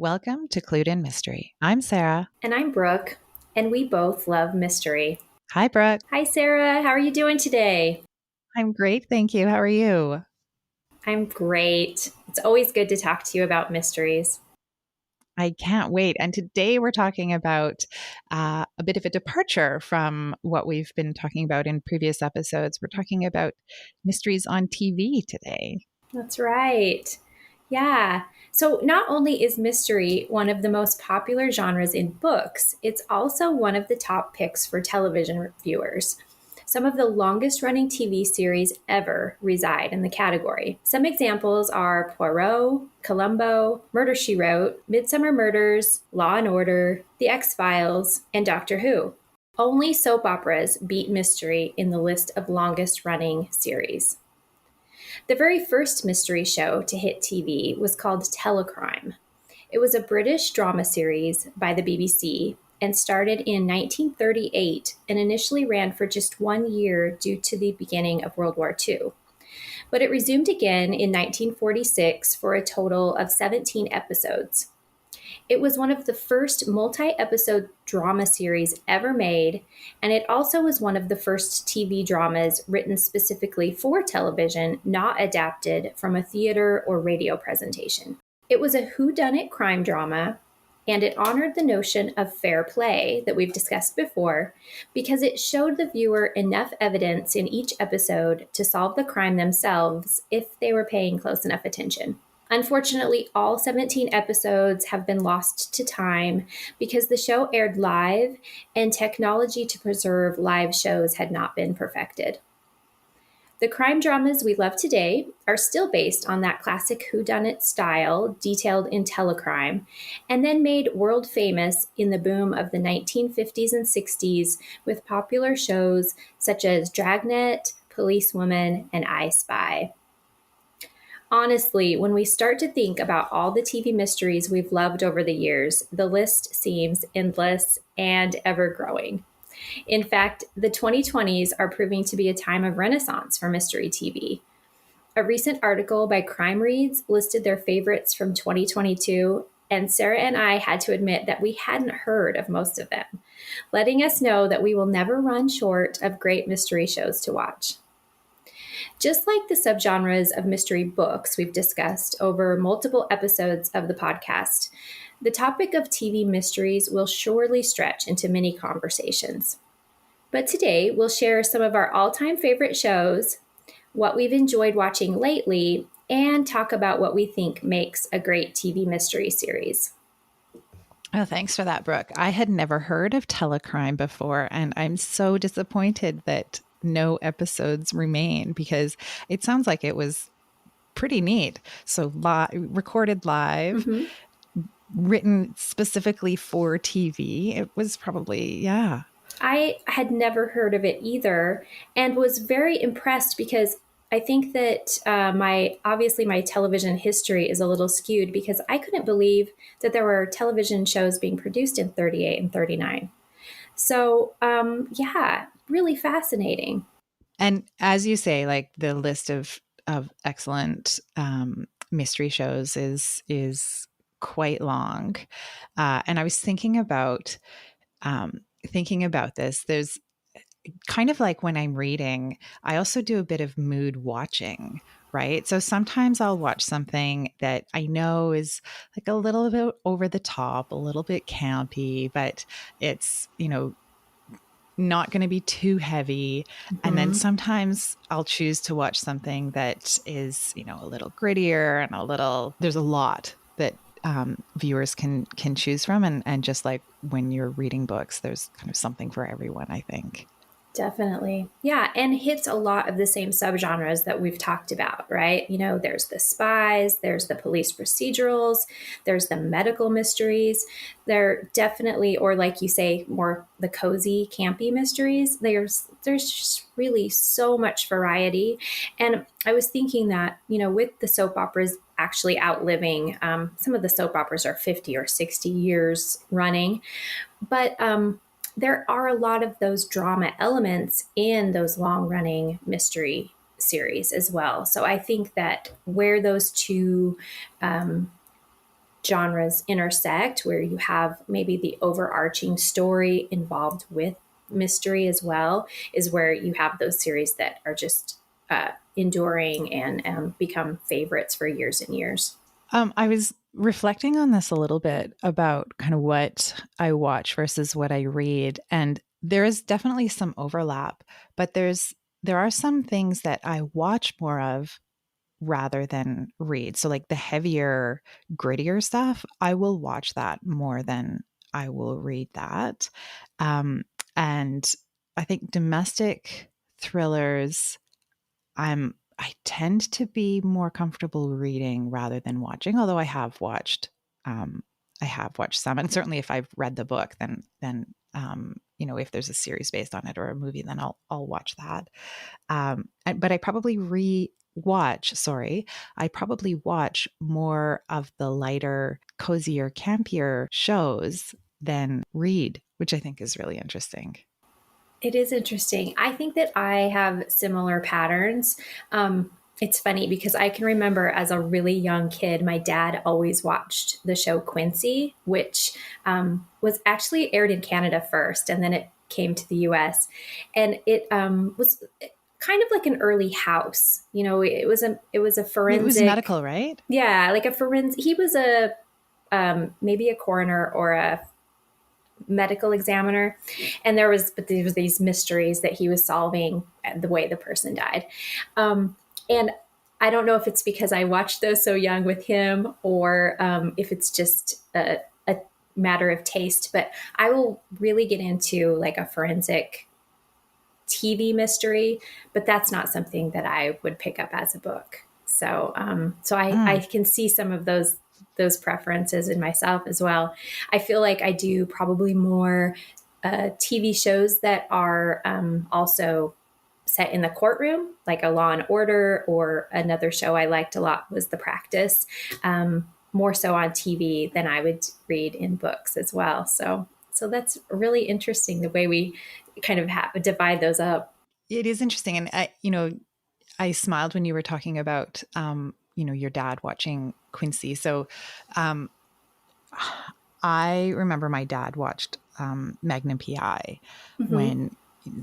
Welcome to Clued In Mystery. I'm Sarah. And I'm Brooke, and we both love mystery. Hi, Brooke. Hi, Sarah. How are you doing today? I'm great, thank you. How are you? I'm great. It's always good to talk to you about mysteries. I can't wait. And today we're talking about a bit of a departure from what we've been talking about in previous episodes. We're talking about mysteries on TV today. That's right. Yeah. So, not only is mystery one of the most popular genres in books, it's also one of the top picks for television viewers. Some of the longest running TV series ever reside in the category. Some examples are Poirot, Columbo, Murder, She Wrote, Midsomer Murders, Law and Order, The X-Files, and Doctor Who. Only soap operas beat mystery in the list of longest running series. The very first mystery show to hit TV was called Telecrime. It was a British drama series by the BBC and started in 1938 and initially ran for just 1 year due to the beginning of World War II. But it resumed again in 1946 for a total of 17 episodes. It was one of the first multi-episode drama series ever made, and it also was one of the first TV dramas written specifically for television, not adapted from a theater or radio presentation. It was a whodunit crime drama, and it honored the notion of fair play that we've discussed before because it showed the viewer enough evidence in each episode to solve the crime themselves if they were paying close enough attention. Unfortunately, all 17 episodes have been lost to time because the show aired live and technology to preserve live shows had not been perfected. The crime dramas we love today are still based on that classic whodunit style detailed in Telecrime, and then made world famous in the boom of the 1950s and 60s with popular shows such as Dragnet, Policewoman, and I Spy. Honestly, when we start to think about all the TV mysteries we've loved over the years, the list seems endless and ever growing. In fact, the 2020s are proving to be a time of renaissance for mystery TV. A recent article by Crime Reads listed their favorites from 2022, and Sarah and I had to admit that we hadn't heard of most of them, letting us know that we will never run short of great mystery shows to watch. Just like the subgenres of mystery books we've discussed over multiple episodes of the podcast, the topic of TV mysteries will surely stretch into many conversations. But today, we'll share some of our all-time favorite shows, what we've enjoyed watching lately, and talk about what we think makes a great TV mystery series. Oh, thanks for that, Brooke. I had never heard of Telecrime before, and I'm so disappointed that no episodes remain because it sounds like it was pretty neat. So recorded live, written specifically for TV. It was probably, yeah. I had never heard of it either and was very impressed because I think that my television history is a little skewed because I couldn't believe that there were television shows being produced in 38 and 39. So, yeah, really fascinating. And as you say, like the list of excellent mystery shows is quite long. And I was thinking about this. There's kind of like when I'm reading, I also do a bit of mood watching, right? So sometimes I'll watch something that I know is like a little bit over the top, a little bit campy, but it's, not going to be too heavy. And then sometimes I'll choose to watch something that is, a little grittier and there's a lot that viewers can choose from. And just like when you're reading books, there's kind of something for everyone, I think. Definitely. Yeah. And hits a lot of the same subgenres that we've talked about, right? There's the spies, there's the police procedurals, there's the medical mysteries. They're definitely, or like you say, more the cozy, campy mysteries. There's just really so much variety. And I was thinking that, with the soap operas actually outliving, some of the soap operas are 50 or 60 years running, but there are a lot of those drama elements in those long-running mystery series as well. So I think that where those two genres intersect, where you have maybe the overarching story involved with mystery as well, is where you have those series that are just enduring and become favorites for years and years. I was reflecting on this a little bit about kind of what I watch versus what I read, and there is definitely some overlap, but there are some things that I watch more of rather than read. So like the heavier, grittier stuff, I will watch that more than I will read that. Um, and I think domestic thrillers, I tend to be more comfortable reading rather than watching, although um, I have watched some, and certainly if I've read the book, then if there's a series based on it or a movie, then I'll watch that. But I probably watch more of the lighter, cozier, campier shows than read, which I think is really interesting. It is interesting. I think that I have similar patterns. It's funny because I can remember as a really young kid, my dad always watched the show Quincy, which was actually aired in Canada first, and then it came to the US. And it was kind of like an early House. You know, it was a It was forensic, medical, right? yeah, like a forensic. He was a maybe a coroner or a medical examiner, and there was these mysteries that he was solving the way the person died. And I don't know if it's because I watched those so young with him, or if it's just a matter of taste, but I will really get into like a forensic TV mystery, but that's not something that I would pick up as a book. So I Mm. can see some of those preferences in myself as well. I feel like I do probably more TV shows that are also set in the courtroom, like a Law and Order, or another show I liked a lot was The Practice, more so on TV than I would read in books as well. So that's really interesting the way we kind of divide those up. It is interesting. And I smiled when you were talking about, your dad watching Quincy. So, um, I remember my dad watched Magnum PI Hmm. when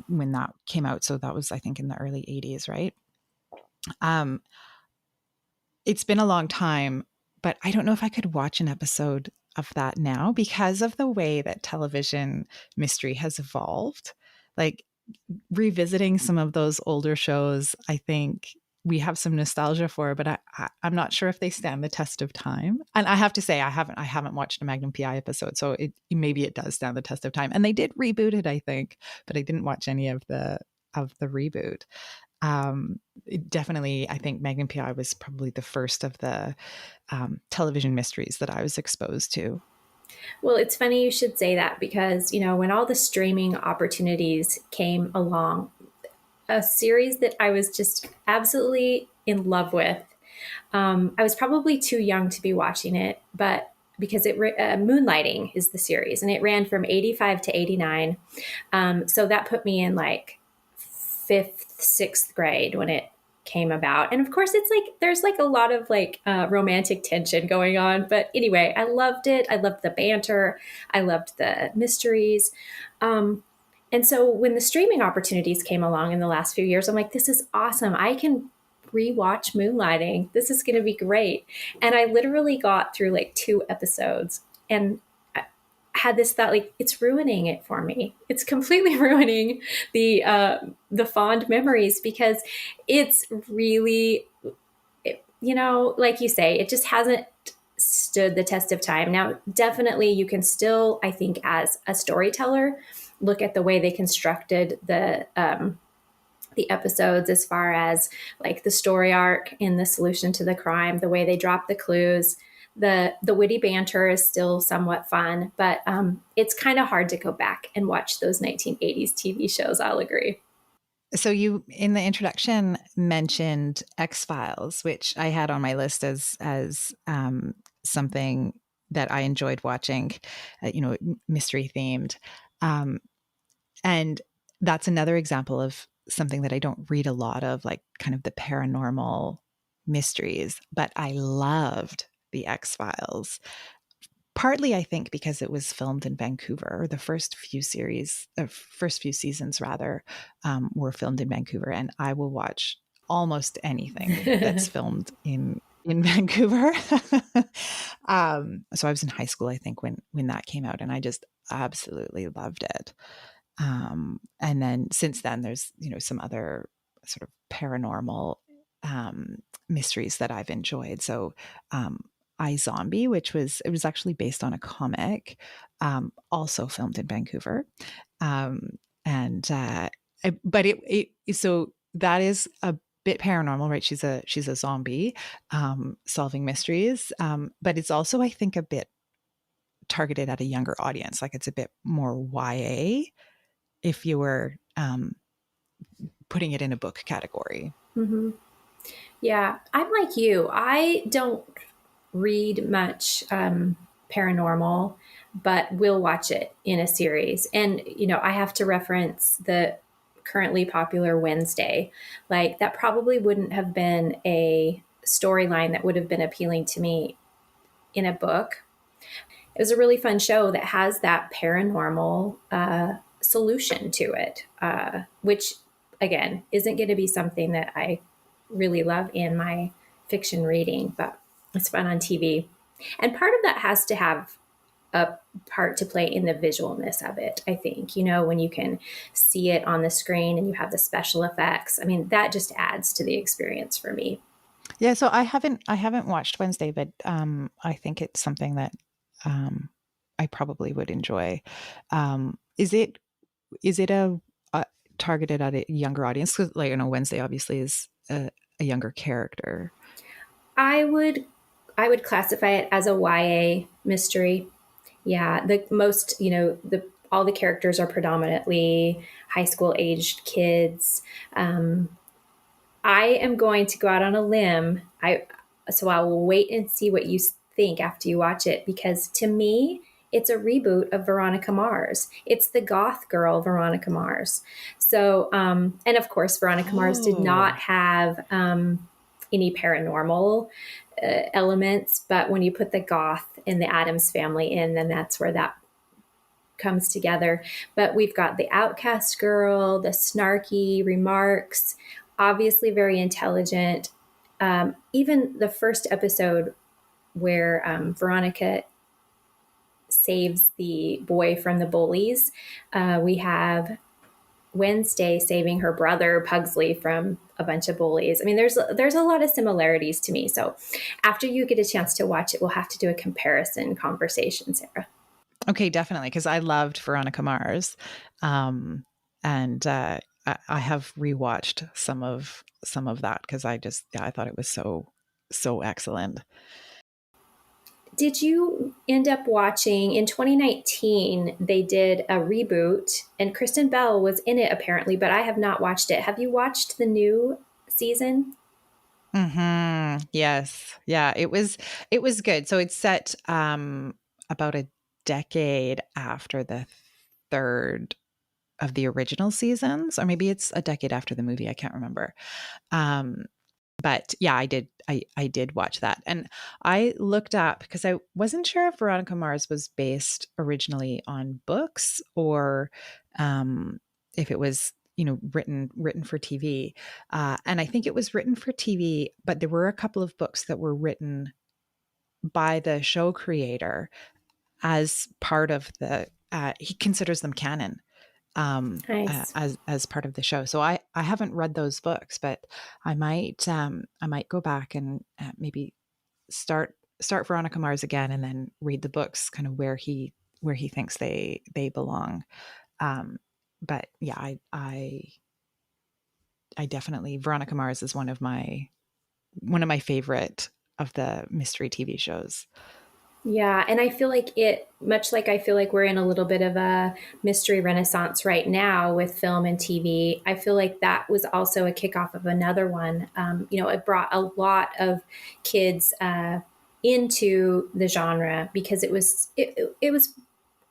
when that came out. So that was, I think, in the early '80s, right? Um, it's been a long time, but I don't know if I could watch an episode of that now because of the way that television mystery has evolved. Like revisiting some of those older shows, I think we have some nostalgia for, but I'm not sure if they stand the test of time. And I have to say, I haven't watched a Magnum PI episode, so maybe it does stand the test of time. And they did reboot it, I think, but I didn't watch any of the reboot. Definitely, I think Magnum PI was probably the first of the television mysteries that I was exposed to. Well, it's funny you should say that because, when all the streaming opportunities came along, a series that I was just absolutely in love with. I was probably too young to be watching it, but because Moonlighting is the series, and it ran from 85 to 89. So that put me in like fifth, sixth grade when it came about. And of course, it's like there's like a lot of like romantic tension going on. But anyway, I loved it. I loved the banter. I loved the mysteries. Um, and so when the streaming opportunities came along in the last few years, I'm like, this is awesome. I can rewatch Moonlighting. This is going to be great. And I literally got through like two episodes, and I had this thought, like, it's ruining it for me. It's completely ruining the fond memories, because it's really, like you say, it just hasn't stood the test of time. Now, definitely, you can still, I think, as a storyteller, look at the way they constructed the episodes, as far as like the story arc in the solution to the crime, the way they drop the clues. The witty banter is still somewhat fun, but it's kind of hard to go back and watch those 1980s TV shows. I'll agree. So you in the introduction mentioned X-Files, which I had on my list as something that I enjoyed watching, mystery themed. Um, and that's another example of something that I don't read a lot of, like kind of the paranormal mysteries, but I loved The X-Files. Partly, I think, because it was filmed in Vancouver. The first few seasons rather, were filmed in Vancouver, and I will watch almost anything that's filmed in Vancouver. So I was in high school, I think, when that came out, and I just absolutely loved it. And then since then, there's some other sort of paranormal mysteries that I've enjoyed. So iZombie, it was actually based on a comic, also filmed in Vancouver, and but so that is a bit paranormal, right? She's a zombie solving mysteries, but it's also, I think, a bit targeted at a younger audience. Like it's a bit more YA if you were putting it in a book category. Mm-hmm. Yeah, I'm like you. I don't read much paranormal, but will watch it in a series. And, I have to reference the currently popular Wednesday. Like, that probably wouldn't have been a storyline that would have been appealing to me in a book. It was a really fun show that has that paranormal solution to it, which, again, isn't going to be something that I really love in my fiction reading, but it's fun on TV. And part of that has to have a part to play in the visualness of it, I think. When you can see it on the screen and you have the special effects, I mean, that just adds to the experience for me. Yeah, so I haven't watched Wednesday, but I think it's something that I probably would enjoy. Is it a targeted at a younger audience? Because, like, Wednesday obviously is a younger character. I would I would classify it as a YA mystery. Yeah, the most, the all the characters are predominantly high school aged kids. I am going to go out on a limb. I will wait and see what you think after you watch it, because to me, it's a reboot of Veronica Mars. It's the goth girl Veronica Mars. So, and of course, Veronica Mars did not Oh, have any paranormal elements, but when you put the goth and the Addams family in, then that's where that comes together. But we've got the outcast girl, the snarky remarks, obviously very intelligent. Even the first episode where Veronica saves the boy from the bullies, we have Wednesday saving her brother Pugsley from a bunch of bullies. I mean, there's a lot of similarities to me. So after you get a chance to watch it, we'll have to do a comparison conversation, Sarah. okay, definitely, because I loved Veronica Mars, and I have rewatched some of that because I thought it was so excellent. Did you end up watching in 2019? They did a reboot, and Kristen Bell was in it apparently, but I have not watched it. Have you watched the new season? Yes. Yeah, it was good. So it's set about a decade after the third of the original seasons, or maybe it's a decade after the movie. I can't remember. Um, but yeah, I did watch that. And I looked up because I wasn't sure if Veronica Mars was based originally on books or if it was, written for TV. And I think it was written for TV, but there were a couple of books that were written by the show creator as part of he considers them canon, Nice. as part of the show. So I haven't read those books, but I might go back and maybe start Veronica Mars again, and then read the books, kind of where he thinks they belong. Um, but yeah, I definitely, Veronica Mars is one of my favorite of the mystery TV shows. Yeah, and I feel like much like I feel like we're in a little bit of a mystery renaissance right now with film and TV. I feel like that was also a kickoff of another one. It brought a lot of kids into the genre because it was,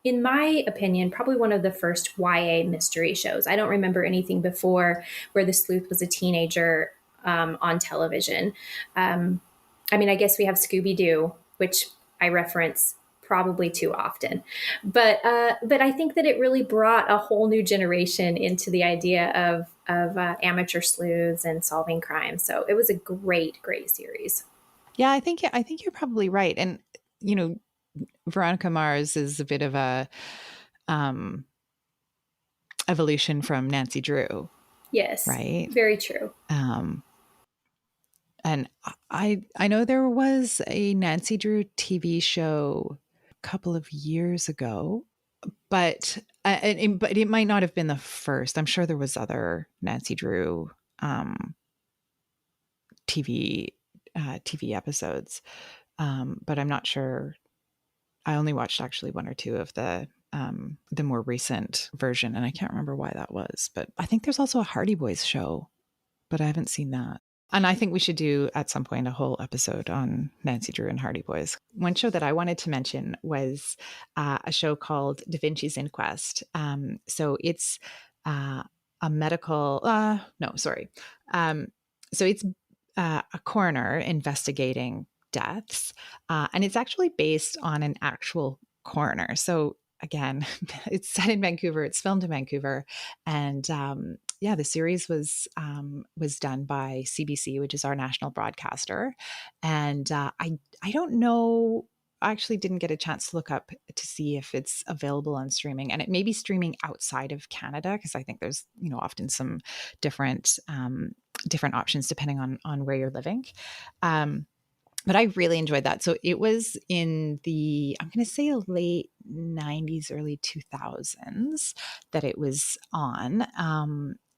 in my opinion, probably one of the first YA mystery shows. I don't remember anything before where the sleuth was a teenager on television. I mean, I guess we have Scooby Doo, which I reference probably too often. But I think that it really brought a whole new generation into the idea of amateur sleuths and solving crime. So it was a great series. Yeah, I think you're probably right. And you know, Veronica Mars is a bit of a um evolution from Nancy Drew, Yes, right? very true. Um and I know there was a Nancy Drew TV show a couple of years ago, but but it might not have been the first. I'm sure there was other Nancy Drew um TV TV episodes. But I'm not sure. I only watched actually one or two of the more recent version, and I can't remember why that was. But I think there's also a Hardy Boys show, but I haven't seen that. And I think we should do at some point a whole episode on Nancy Drew and Hardy Boys. One show that I wanted to mention was a show called Da Vinci's Inquest. So it's a medical, no, sorry. So it's a coroner investigating deaths, and it's actually based on an actual coroner. So again, it's set in Vancouver. It's filmed in Vancouver, and yeah, the series was done by CBC, which is our national broadcaster. And I don't know. I actually didn't get a chance to look up to see if it's available on streaming, and it may be streaming outside of Canada because I think there's often some different different options depending on where you're living. But I really enjoyed that. So it was in the, I'm going to say late 90s, early 2000s that it was on.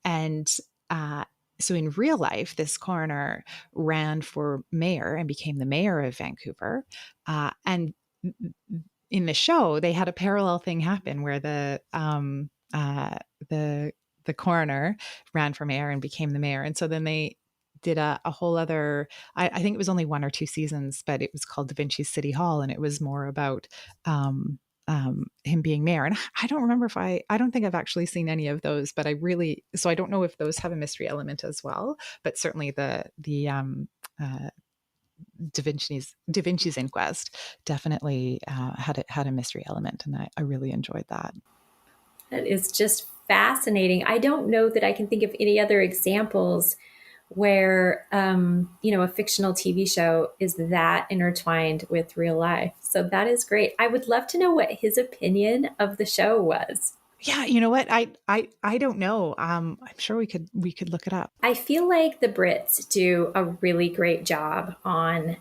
And so in real life, this coroner ran for mayor and became the mayor of Vancouver. And in the show, they had a parallel thing happen where the the coroner ran for mayor and became the mayor. And so then they did a whole other, I think it was only one or two seasons, but it was called Da Vinci's City Hall. And it was more about him being mayor. And I don't remember if I don't think I've actually seen any of those, but so I don't know if those have a mystery element as well, but certainly uh, Da Vinci's Inquest definitely had a mystery element. And I really enjoyed that. That is just fascinating. I don't know that I can think of any other examples where a fictional TV show is that intertwined with real life. So that is great. I would love to know what his opinion of the show was. Yeah, you know what? I don't know. I'm sure we could look it up. I feel like the Brits do a really great job on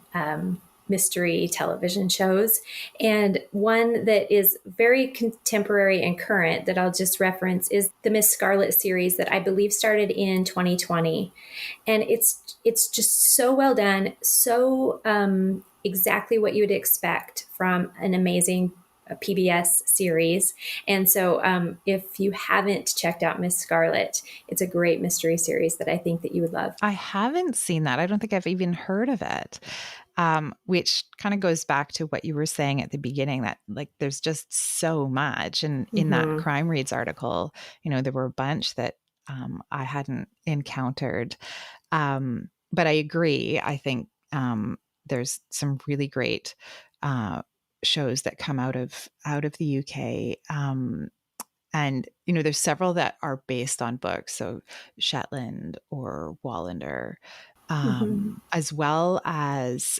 mystery television shows. And one that is very contemporary and current that I'll just reference is the Miss Scarlet series that I believe started in 2020. And it's just so well done, so exactly what you would expect from an amazing PBS series. And so if you haven't checked out Miss Scarlet, it's a great mystery series that I think that you would love. I haven't seen that. I don't think I've even heard of it. Which kind of goes back to what you were saying at the beginning that like there's just so much. And in that Mm-hmm. Crime Reads article, there were a bunch that I hadn't encountered. But I agree. I think there's some really great shows that come out of the UK. And there's several that are based on books, so Shetland or Wallander, Mm-hmm. as well as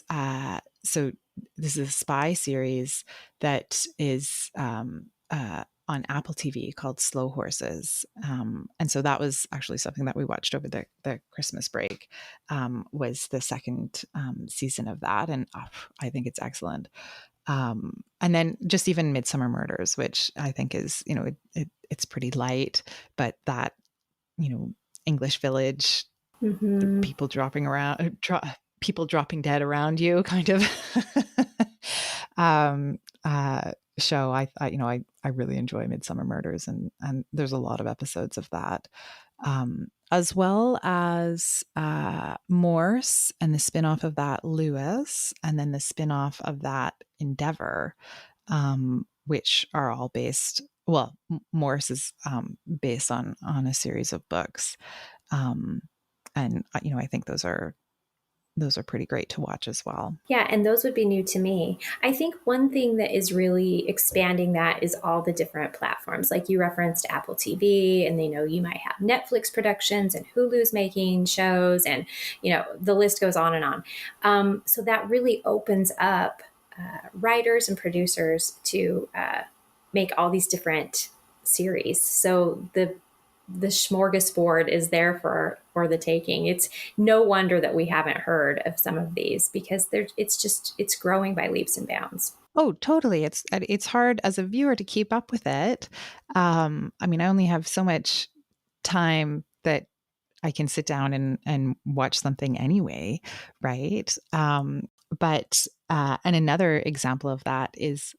so this is a spy series that is on Apple TV called Slow Horses, and so that was actually something that we watched over the Christmas break. Was the second season of that, and I think it's excellent. And then just even Midsomer Murders, which I think is, it's pretty light, but that, English village, Mm-hmm. people dropping around, people dropping dead around you kind of um, show. I really enjoy Midsomer Murders, and there's a lot of episodes of that. As well as Morse and the spin-off of that Lewis, and then the spin-off of that Endeavour, which are all based, well, Morse is based on a series of books. And I think those are pretty great to watch as well. Yeah, and those would be new to me. I think one thing that is really expanding that is all the different platforms. Like you referenced Apple TV, and they know you might have Netflix productions and Hulu's making shows, and the list goes on and on. So that really opens up writers and producers to make all these different series. So the smorgasbord is there for the taking. It's no wonder that we haven't heard of some of these, because it's growing by leaps and bounds. Oh, totally. It's hard as a viewer to keep up with it. I mean, I only have so much time that I can sit down and watch something anyway, right? And another example of that is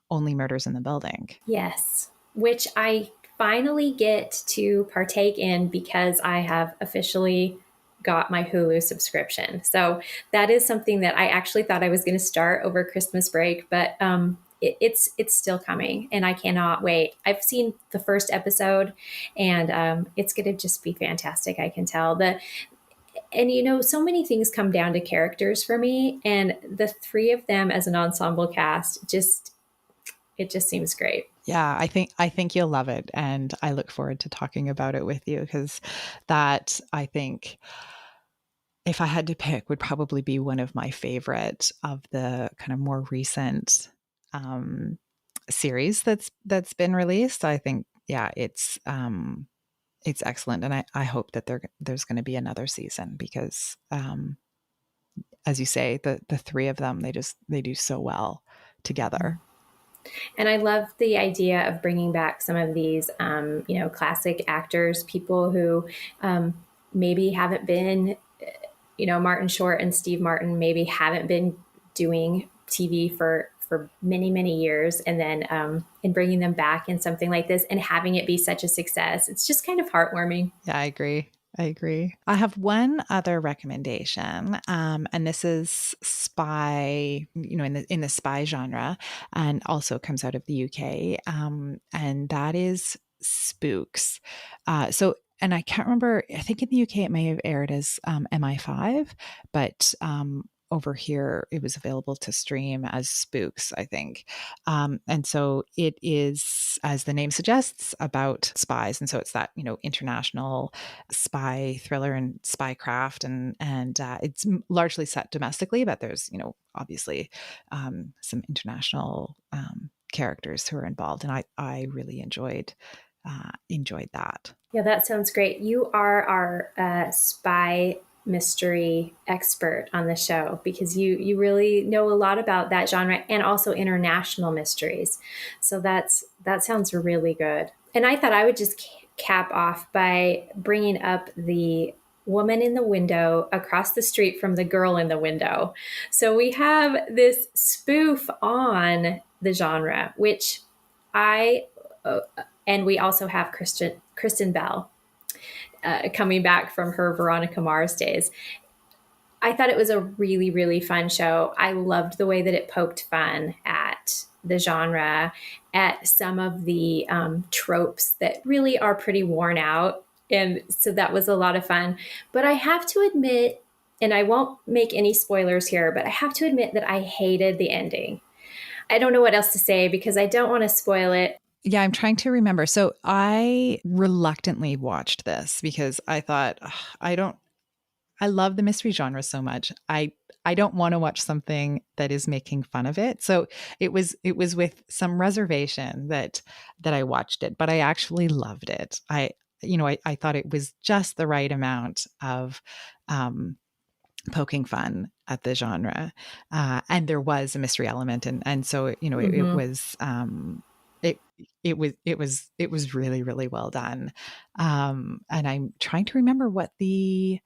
Only Murders in the Building. Yes, which I finally get to partake in because I have officially got my Hulu subscription. So that is something that I actually thought I was going to start over Christmas break, but it's still coming, and I cannot wait. I've seen the first episode, and it's going to just be fantastic. I can tell and so many things come down to characters for me, and the three of them as an ensemble cast it just seems great. Yeah, I think you'll love it, and I look forward to talking about it with you, because that, I think, if I had to pick, would probably be one of my favorite of the kind of more recent series that's been released. I think, yeah, it's excellent, and I hope that there's going to be another season, because as you say, the three of them, they do so well together. And I love the idea of bringing back some of these, classic actors, people who maybe haven't been, Martin Short and Steve Martin maybe haven't been doing TV for many, many years. And then in bringing them back in something like this and having it be such a success, it's just kind of heartwarming. Yeah, I agree. I have one other recommendation, and this is spy, in the spy genre, and also comes out of the UK, and that is Spooks. And I can't remember. I think in the UK it may have aired as MI5, but over here it was available to stream as Spooks, I think. And so it is, as the name suggests, about spies, and so it's that international spy thriller and spycraft, and it's largely set domestically, but there's obviously some international characters who are involved, and I really enjoyed that. Yeah, that sounds great. You are our spy mystery expert on the show, because you really know a lot about that genre and also international mysteries. So that sounds really good. And I thought I would just cap off by bringing up the woman in the window across the street from the girl in the window. So we have this spoof on the genre, which and we also have Kristen Bell coming back from her Veronica Mars days. I thought it was a really, really fun show. I loved the way that it poked fun at the genre, at some of the tropes that really are pretty worn out. And so that was a lot of fun. But I have to admit, and I won't make any spoilers here, but I have to admit that I hated the ending. I don't know what else to say because I don't want to spoil it. Yeah, I'm trying to remember. So I reluctantly watched this because I thought, I love the mystery genre so much. I don't want to watch something that is making fun of it. So it was with some reservation that I watched it, but I actually loved it. I thought it was just the right amount of poking fun at the genre, and there was a mystery element, and so it was. It was really, really well done. And I'm trying to remember what the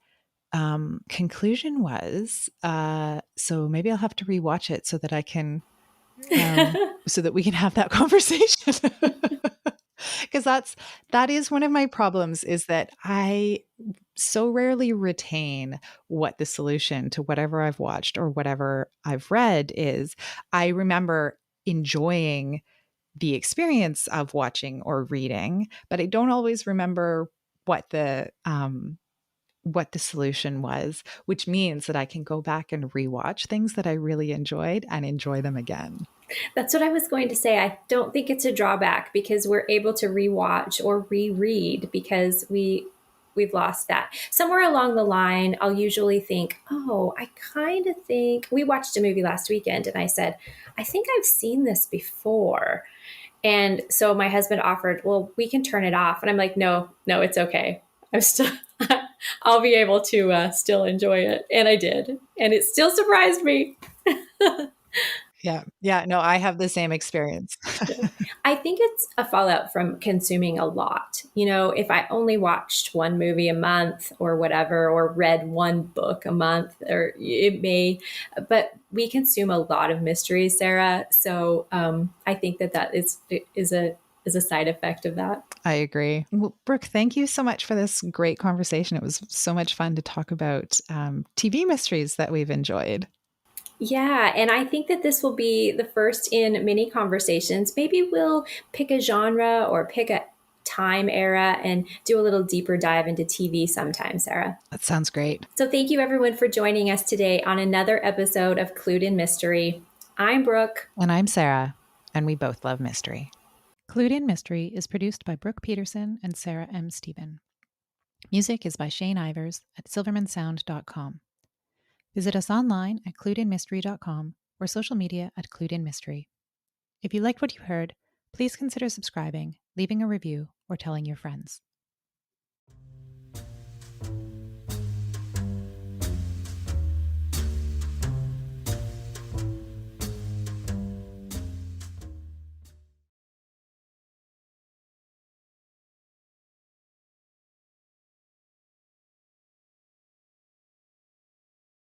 conclusion was. So maybe I'll have to rewatch it so that I can, so that we can have that conversation. Because that is one of my problems, is that I so rarely retain what the solution to whatever I've watched or whatever I've read is. I remember enjoying the experience of watching or reading, but I don't always remember what the what the solution was, which means that I can go back and rewatch things that I really enjoyed and enjoy them again. That's what I was going to say. I don't think it's a drawback because we're able to rewatch or reread because we've lost that. Somewhere along the line, I'll usually think, "Oh, I kind of think we watched a movie last weekend and I said, I think I've seen this before." And so my husband offered, "Well, we can turn it off." And I'm like, "No, no, it's okay. I'm still I'll be able to still enjoy it." And I did. And it still surprised me. Yeah. Yeah. No, I have the same experience. I think it's a fallout from consuming a lot. You know, if I only watched one movie a month or whatever, or read one book a month, or it may, but we consume a lot of mysteries, Sarah. So I think that is a side effect of that. I agree. Well, Brooke, thank you so much for this great conversation. It was so much fun to talk about TV mysteries that we've enjoyed. Yeah, and I think that this will be the first in many conversations. Maybe we'll pick a genre or pick a time era and do a little deeper dive into TV sometime, Sarah. That sounds great. So thank you everyone for joining us today on another episode of Clued in Mystery. I'm Brooke. And I'm Sarah, and we both love mystery. Clued in Mystery is produced by Brooke Peterson and Sarah M. Stephen. Music is by Shane Ivers at silvermansound.com. Visit us online at cluedinmystery.com or social media at Clued in Mystery. If you liked what you heard, please consider subscribing, leaving a review, or telling your friends.